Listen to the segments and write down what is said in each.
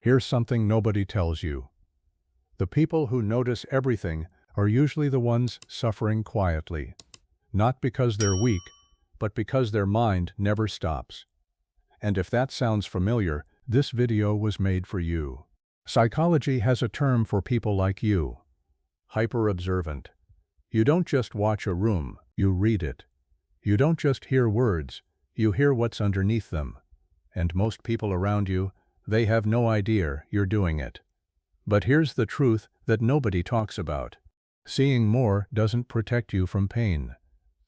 Here's something nobody tells you. The people who notice everything are usually the ones suffering quietly. Not because they're weak, but because their mind never stops. And if that sounds familiar, this video was made for you. Psychology has a term for people like you. Hyper-observant. You don't just watch a room, you read it. You don't just hear words, you hear what's underneath them. And most people around you, they have no idea you're doing it. But here's the truth that nobody talks about. Seeing more doesn't protect you from pain.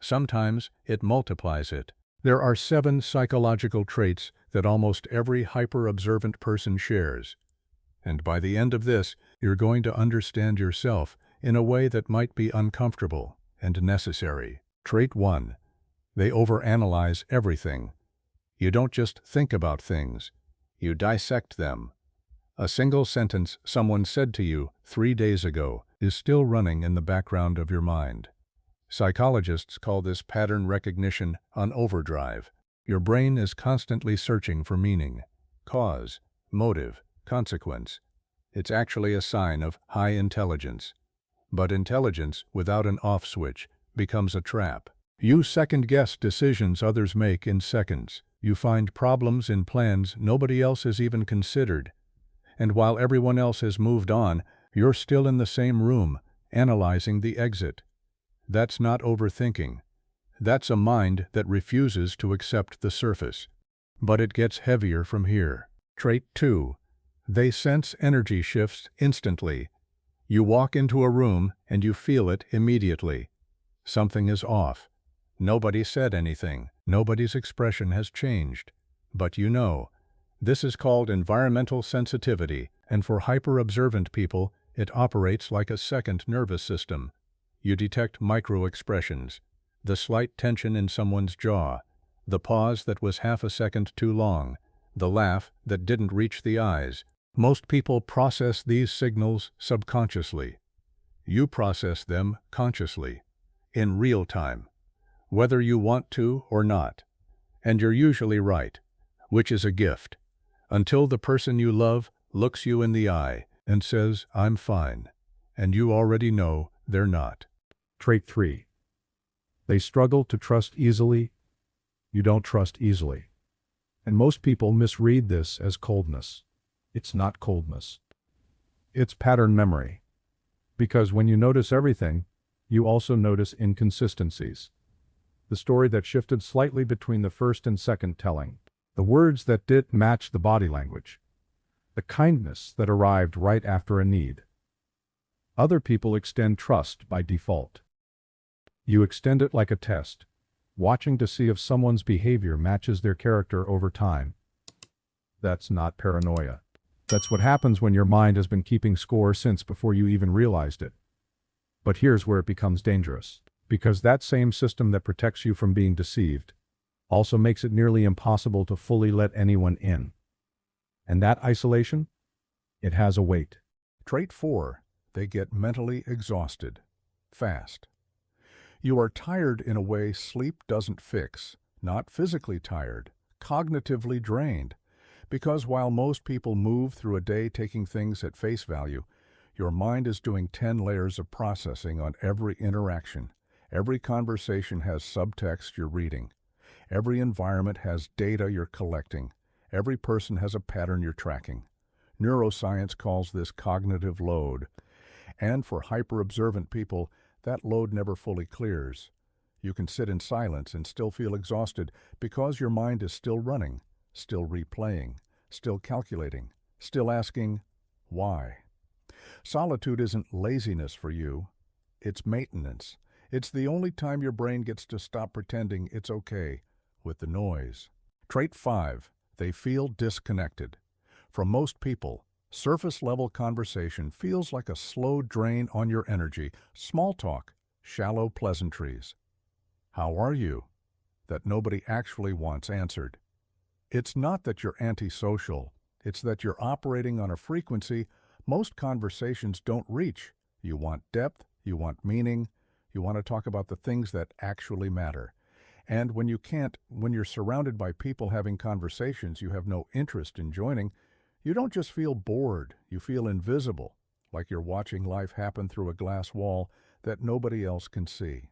Sometimes it multiplies it. There are 7 psychological traits that almost every hyper-observant person shares. And by the end of this, you're going to understand yourself in a way that might be uncomfortable and necessary. Trait 1. They overanalyze everything. You don't just think about things, you dissect them. A single sentence someone said to you 3 days ago is still running in the background of your mind. Psychologists call this pattern recognition on overdrive. Your brain is constantly searching for meaning, cause, motive, consequence. It's actually a sign of high intelligence. But intelligence without an off switch becomes a trap. You second-guess decisions others make in seconds. You find problems in plans nobody else has even considered. And while everyone else has moved on, you're still in the same room, analyzing the exit. That's not overthinking. That's a mind that refuses to accept the surface. But it gets heavier from here. Trait 2. They sense energy shifts instantly. You walk into a room and you feel it immediately. Something is off. Nobody said anything. Nobody's expression has changed. But you know. This is called environmental sensitivity, and for hyper-observant people, it operates like a second nervous system. You detect micro-expressions, the slight tension in someone's jaw, the pause that was half a second too long, the laugh that didn't reach the eyes. Most people process these signals subconsciously. You process them consciously, in real time, whether you want to or not. And you're usually right, which is a gift, until the person you love looks you in the eye and says, "I'm fine," and you already know they're not. Trait 3. They struggle to trust easily. You don't trust easily. And most people misread this as coldness. It's not coldness. It's pattern memory. Because when you notice everything, you also notice inconsistencies. The story that shifted slightly between the first and second telling. The words that didn't match the body language. The kindness that arrived right after a need. Other people extend trust by default. You extend it like a test, watching to see if someone's behavior matches their character over time. That's not paranoia. That's what happens when your mind has been keeping score since before you even realized it. But here's where it becomes dangerous. Because that same system that protects you from being deceived also makes it nearly impossible to fully let anyone in. And that isolation, it has a weight. Trait 4. They get mentally exhausted. Fast. You are tired in a way sleep doesn't fix. Not physically tired, cognitively drained. Because while most people move through a day taking things at face value, your mind is doing 10 layers of processing on every interaction. Every conversation has subtext you're reading. Every environment has data you're collecting. Every person has a pattern you're tracking. Neuroscience calls this cognitive load. And for hyper-observant people, that load never fully clears. You can sit in silence and still feel exhausted because your mind is still running, still replaying, still calculating, still asking, why? Solitude isn't laziness for you. It's maintenance. It's the only time your brain gets to stop pretending it's okay with the noise. Trait 5. They feel disconnected. For most people, surface-level conversation feels like a slow drain on your energy. Small talk, shallow pleasantries. How are you? That nobody actually wants answered. It's not that you're antisocial. It's that you're operating on a frequency most conversations don't reach. You want depth, you want meaning, you want to talk about the things that actually matter. And when you're surrounded by people having conversations you have no interest in joining, You don't just feel bored, you feel invisible, like you're watching life happen through a glass wall that nobody else can see.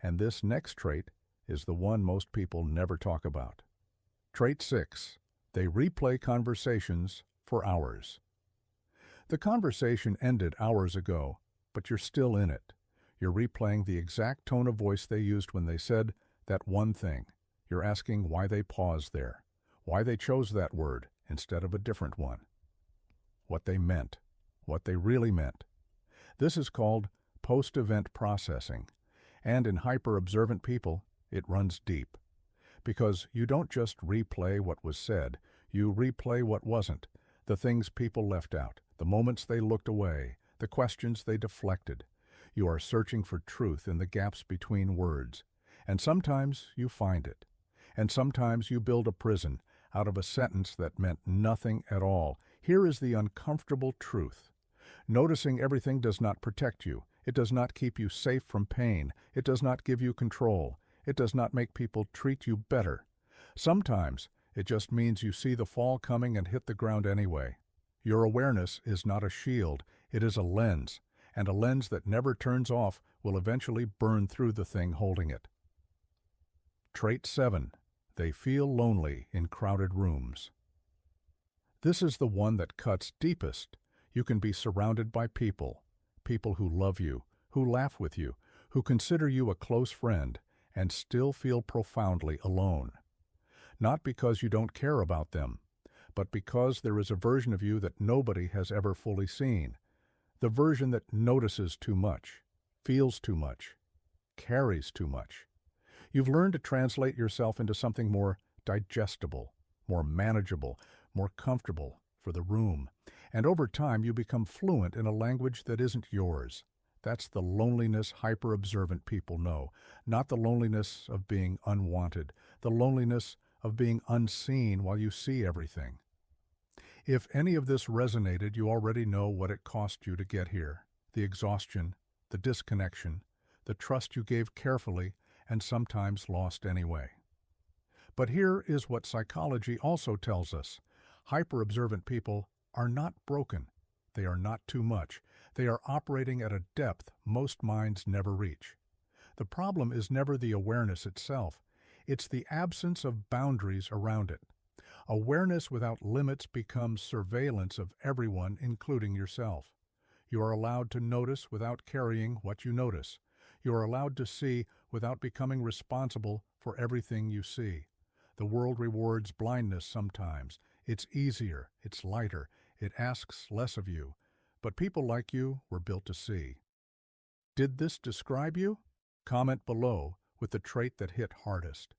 And this next trait is the one most people never talk about. Trait 6. They replay conversations for hours. The conversation ended hours ago, but you're still in it. You're replaying the exact tone of voice they used when they said that one thing. You're asking why they paused there, why they chose that word instead of a different one, what they meant, what they really meant. This is called post-event processing, and in hyper-observant people, it runs deep. Because you don't just replay what was said, you replay what wasn't, the things people left out, the moments they looked away, the questions they deflected. You are searching for truth in the gaps between words, and sometimes you find it. And sometimes you build a prison out of a sentence that meant nothing at all. Here is the uncomfortable truth. Noticing everything does not protect you. It does not keep you safe from pain. It does not give you control. It does not make people treat you better. Sometimes it just means you see the fall coming and hit the ground anyway. Your awareness is not a shield, it is a lens, and a lens that never turns off will eventually burn through the thing holding it. Trait 7. They feel lonely in crowded rooms. This is the one that cuts deepest. You can be surrounded by people, people who love you, who laugh with you, who consider you a close friend, and still feel profoundly alone. Not because you don't care about them, but because there is a version of you that nobody has ever fully seen. The version that notices too much, feels too much, carries too much. You've learned to translate yourself into something more digestible, more manageable, more comfortable for the room. And over time you become fluent in a language that isn't yours. That's the loneliness hyper-observant people know, not the loneliness of being unwanted, the loneliness of being unseen while you see everything. If any of this resonated, you already know what it cost you to get here. The exhaustion, the disconnection, the trust you gave carefully and sometimes lost anyway. But here is what psychology also tells us. Hyper-observant people are not broken. They are not too much. They are operating at a depth most minds never reach. The problem is never the awareness itself. It's the absence of boundaries around it. Awareness without limits becomes surveillance of everyone, including yourself. You are allowed to notice without carrying what you notice. You are allowed to see without becoming responsible for everything you see. The world rewards blindness sometimes. It's easier, it's lighter, it asks less of you. But people like you were built to see. Did this describe you? Comment below with the trait that hit hardest.